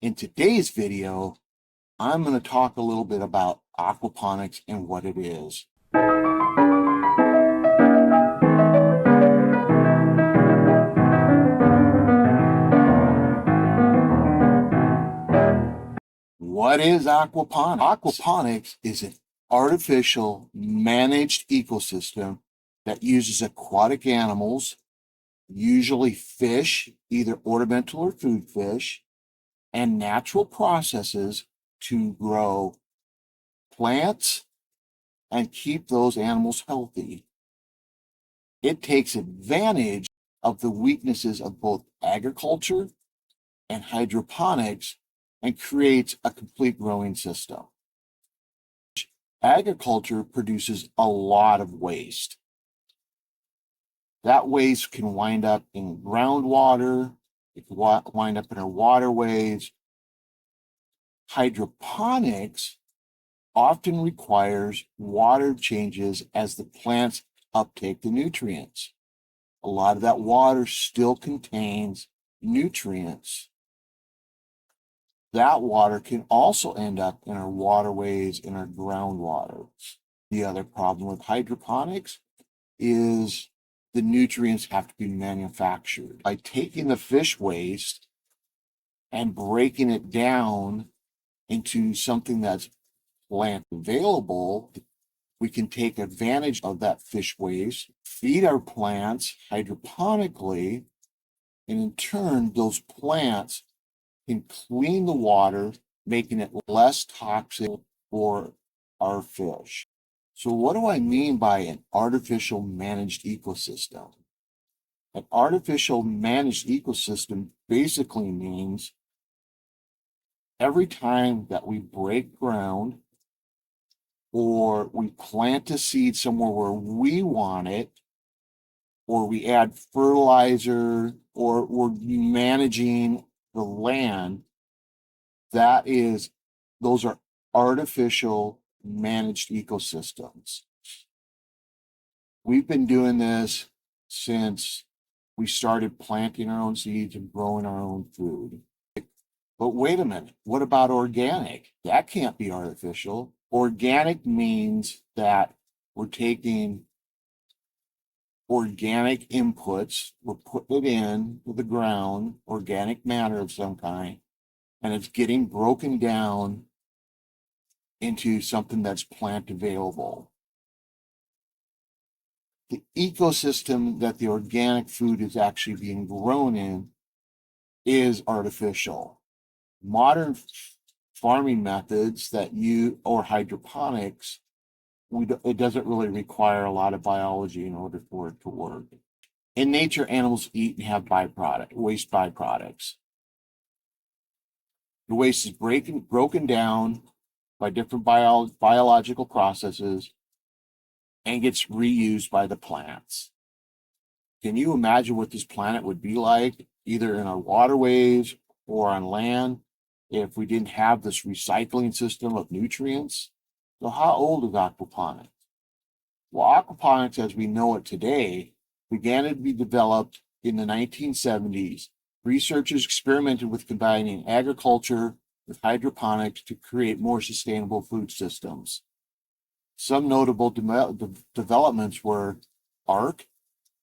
In today's video, I'm going to talk a little bit about aquaponics and what it is. What is aquaponics? Aquaponics is an artificial managed ecosystem that uses aquatic animals, usually fish, either ornamental or food fish, and natural processes to grow plants and keep those animals healthy. It takes advantage of the weaknesses of both agriculture and hydroponics and creates a complete growing system. Agriculture produces a lot of waste. That waste can wind up in groundwater, it can wind up in our waterways. Hydroponics often requires water changes as the plants uptake the nutrients. A lot of that water still contains nutrients. That water can also end up in our waterways, in our groundwater. The other problem with hydroponics is the nutrients have to be manufactured. By taking the fish waste and breaking it down into something that's plant available, we can take advantage of that fish waste, feed our plants hydroponically, and in turn, those plants can clean the water, making it less toxic for our fish. So what do I mean by an artificial managed ecosystem? An artificial managed ecosystem basically means every time that we break ground or we plant a seed somewhere where we want it, or we add fertilizer, or we're managing the land, those are artificial managed ecosystems. We've been doing this since we started planting our own seeds and growing our own food. But wait a minute, what about organic? That can't be artificial. Organic means that we're taking organic inputs, we're putting it in to the ground, organic matter of some kind, and it's getting broken down into something that's plant available. The ecosystem that the organic food is actually being grown in is artificial. Modern farming methods or hydroponics, it doesn't really require a lot of biology in order for it to work. In nature, animals eat and have waste byproducts. The waste is broken down by different biological processes and gets reused by the plants. Can you imagine what this planet would be like, either in our waterways or on land, if we didn't have this recycling system of nutrients? So how old is aquaponics? Well, aquaponics as we know it today began to be developed in the 1970s. Researchers experimented with combining agriculture with hydroponics to create more sustainable food systems. Some notable developments were ARC,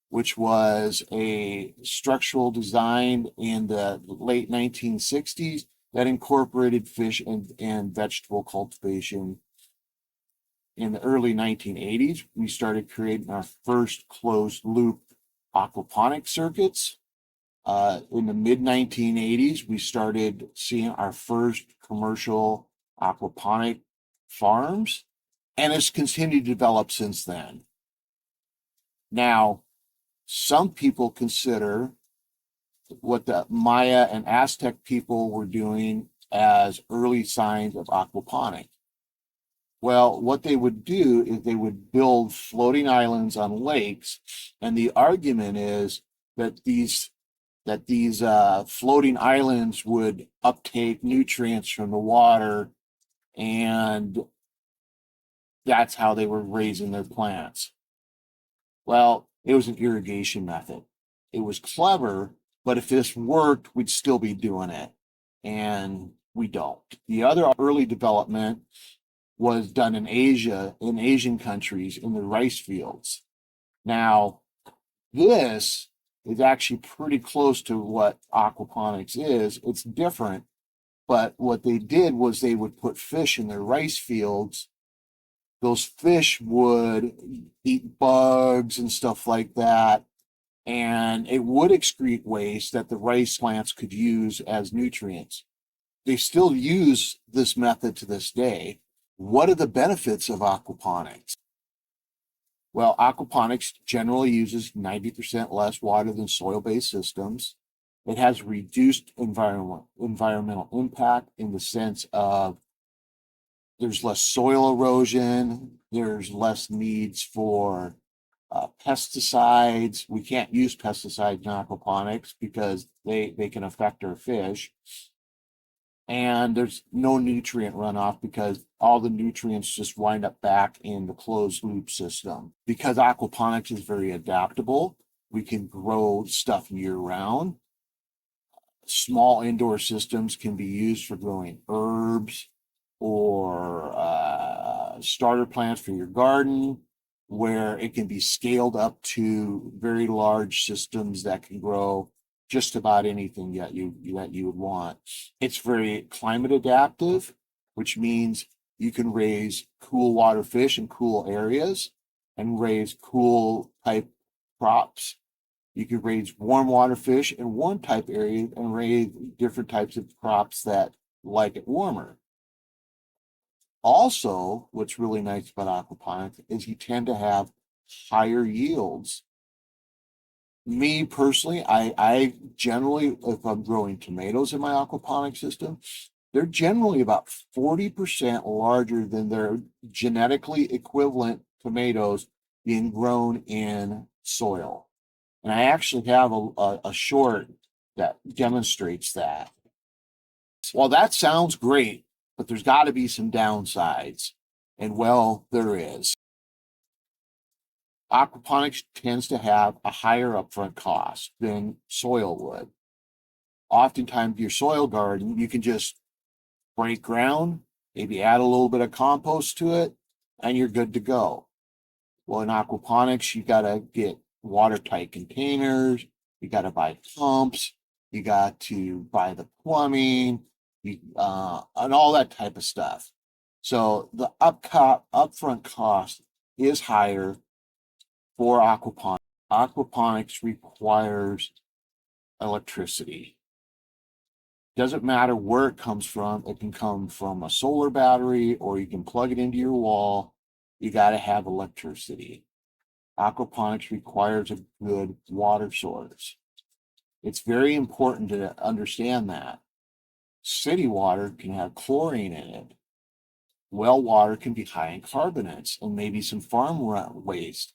which was a structural design in the late 1960s that incorporated fish and vegetable cultivation. In the early 1980s, we started creating our first closed-loop aquaponic circuits. In the mid-1980s, we started seeing our first commercial aquaponic farms, and it's continued to develop since then. Now, some people consider what the Maya and Aztec people were doing as early signs of aquaponics. Well, what they would do is they would build floating islands on lakes, and the argument is that these floating islands would uptake nutrients from the water, and that's how they were raising their plants. Well, it was an irrigation method. It was clever, but if this worked, we'd still be doing it. and we don't. The other early development was done in Asia, in Asian countries, in the rice fields. Now, this is actually pretty close to what aquaponics is. It's different, but what they did was they would put fish in their rice fields. Those fish would eat bugs and stuff like that, and it would excrete waste that the rice plants could use as nutrients. They still use this method to this day. What are the benefits of aquaponics? Well, aquaponics generally uses 90% less water than soil-based systems. It has reduced environmental impact in the sense of there's less soil erosion, there's less needs for pesticides. We can't use pesticides in aquaponics because they can affect our fish. And there's no nutrient runoff because all the nutrients just wind up back in the closed loop system. Because aquaponics is very adaptable, we can grow stuff year round. Small indoor systems can be used for growing herbs or starter plants for your garden, where it can be scaled up to very large systems that can grow just about anything that you would want. It's very climate adaptive, which means you can raise cool water fish in cool areas and raise cool type crops. You can raise warm water fish in one type area and raise different types of crops that like it warmer. Also, what's really nice about aquaponics is you tend to have higher yields. Me personally, I generally, if I'm growing tomatoes in my aquaponic system, they're generally about 40% larger than their genetically equivalent tomatoes being grown in soil. And I actually have a short that demonstrates that. Well, that sounds great, but there's got to be some downsides. And well, there is. Aquaponics tends to have a higher upfront cost than soil would. Oftentimes, your soil garden, you can just break ground, maybe add a little bit of compost to it, and you're good to go. Well, in aquaponics, you got to get watertight containers, you got to buy pumps, you got to buy the plumbing, and all that type of stuff. So the upfront cost is higher for aquaponics. Aquaponics requires electricity. Doesn't matter where it comes from. It can come from a solar battery or you can plug it into your wall. You got to have electricity. Aquaponics requires a good water source. It's very important to understand that. City water can have chlorine in it. Well water can be high in carbonates and maybe some farm waste.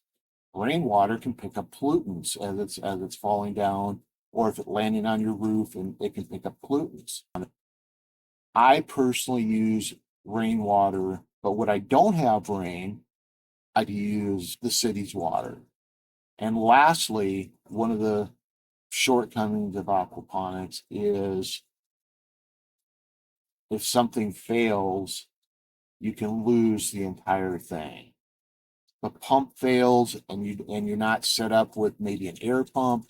Rainwater can pick up pollutants as it's falling down, or if it's landing on your roof, and it can pick up pollutants. I personally use rainwater, but when I don't have rain, I use the city's water. And lastly, one of the shortcomings of aquaponics is if something fails, you can lose the entire thing. The pump fails and you're not set up with maybe an air pump,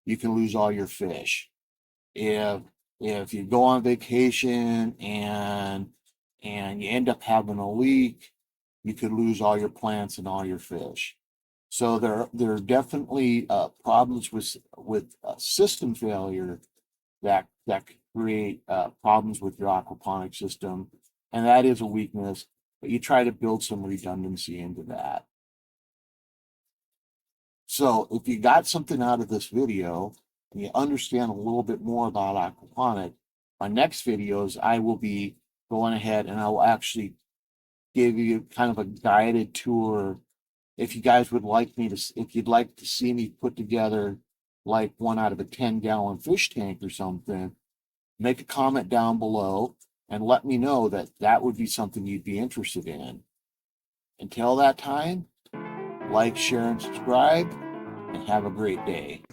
you can lose all your fish. If you go on vacation and you end up having a leak, you could lose all your plants and all your fish. So there are definitely problems with system failure that could create problems with your aquaponic system, and that is a weakness. But you try to build some redundancy into that. So if you got something out of this video and you understand a little bit more about aquaponic, my next videos, I will be going ahead and I will actually give you kind of a guided tour. If you guys would like me to, if you'd like to see me put together like one out of a 10-gallon fish tank or something, make a comment down below and let me know that that would be something you'd be interested in. Until that time, like, share, and subscribe, and have a great day.